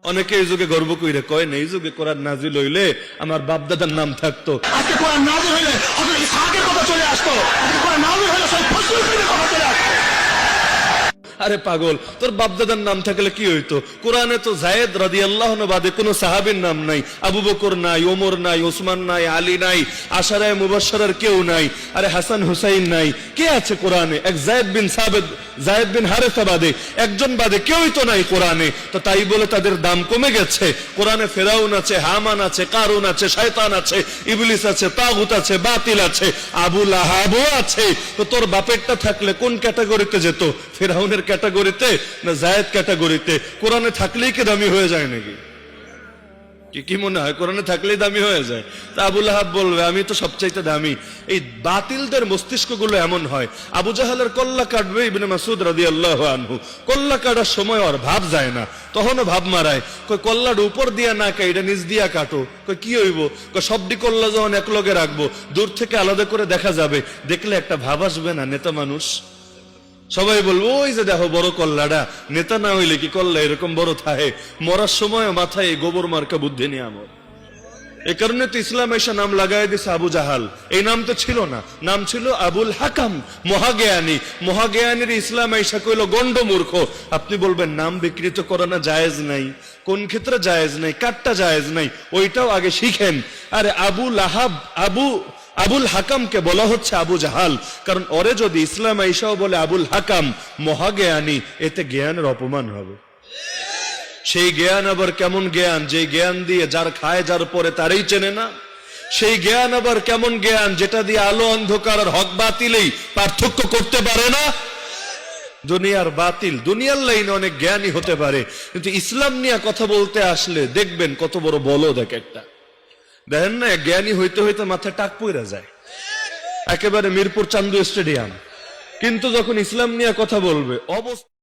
অনেকে এই যুগে গর্ব কইরে কয় না, এই যুগে কোরআন নাজিল হইলে আমার বাপদাদার নাম থাকতো। আজকে কোরআন নাজিল হইলে হযরত ইসহাকের কথা চলে আসতো, আজকে কোরআন নাজিল হইলে সেই ফজলুলের কথা চলে আসতো। আরে পাগল, তোর বাপদাদার নাম থাকলে কি হইতো? কোরআনে তো যায়েদ রাদিয়াল্লাহু আনহু বাদে কোনো সাহাবীর নাম নাই, আবু বকর নাই, ওমর নাই, ওসমান নাই, আলী নাই, আশারায়ে মুবাশশারার কেউ নাই, আরে হাসান হুসাইন নাই, কে আছে কোরআনে? এক যায়েদ বিন সাবিত, যায়েদ বিন হারেসা বাদে একজন বাদে কেউই তো নাই কোরআনে। তো তাই বলে তাদের দাম কমে গেছে? কোরআনে ফেরাউন আছে, হামান আছে, কারুন আছে, শয়তান আছে, ইবলিস আছে, তাগুত আছে, বাতিল আছে, আবু লাহাবও আছে। তো তোর বাপেরটা থাকলে কোন ক্যাটাগরিতে যেত? ফেরাউনের ক্যাটাগরিতে না যায়েদ ক্যাটাগরিতে? কোরআনে থাকলেই কি দামি হয়ে যায় নাকি? কি মনে হয় কোরআনে থাকলেই দামি হয়ে যায়? তা আবু লাহাব বলবে আমি তো সবচাইতে দামি। এই বাতিলদের মস্তিষ্কগুলো এমন হয়। আবু জাহালের কল্লা কাটবে ইবনে মাসউদ রাদিয়াল্লাহু আনহু, কল্লা কাটার সময় আর ভাব যায় না, তখনও ভাব মারায়, কই কল্লার উপর দিয়া না কাইটা নিচ দিয়া কাটো। কই কি হইব? কই সবডি কল্লা যখন এক লগে রাখবো, দূর থেকে আলাদা করে দেখা যাবে, দেখলে একটা ভাব আসবে না? নেতা মানুষ সবাই বলবো ওই যে দেখো বড় কল্লাটা, নেতা না হইলে কি কল্লা এরকম বড় থাকে? মরার সময় মাথায় গোবর মার্কা বুদ্ধি নিয়ে আমার। এই কারণে তো ইসলাম এসে নাম লাগাই দিছে আবু জাহাল। এই নাম তো ছিল না, নাম ছিল আবুল হাকাম, মহাজ্ঞানী। মহাজ্ঞানীর ইসলাম এসে কইল গন্ড মূর্খ। আপনি বলবেন নাম বিকৃত করা না জায়েজ নাই? কোন ক্ষেত্রে জায়েজ নাই? কাটটা জায়েজ নাই? ওইটাও আগে শিখেন। আরে আবু লাহাব, আবুল হাকামকে বলা হচ্ছে আবু জাহাল, কারণ ওরে যদি ইসলাম আইসাও বলে আবুল হাকাম মহাজ্ঞানী, এতে জ্ঞানের অপমান হবে। সেই জ্ঞান আবার কেমন জ্ঞান? যে জ্ঞান দিয়ে যার খায় যার পরে তারই চেনে না। সেই জ্ঞান আবার কেমন জ্ঞান? যেটা দিয়ে আলো অন্ধকার আর হক বাতিলেই পার্থক্য করতে পারে না। দুনিয়ার বাতিল, দুনিয়ার লাইনে অনেক জ্ঞানী হতে পারে, কিন্তু ইসলাম নিয়ে কথা বলতে আসলে দেখবেন কত বড় বলদ এক একটা। দেখেন না, জ্ঞানী হইতে হইতে মাথায় টাক পইরা যায়, একেবারে মিরপুর চান্দু স্টেডিয়াম, কিন্তু যখন ইসলাম নিয়ে কথা বলবে অবস্থা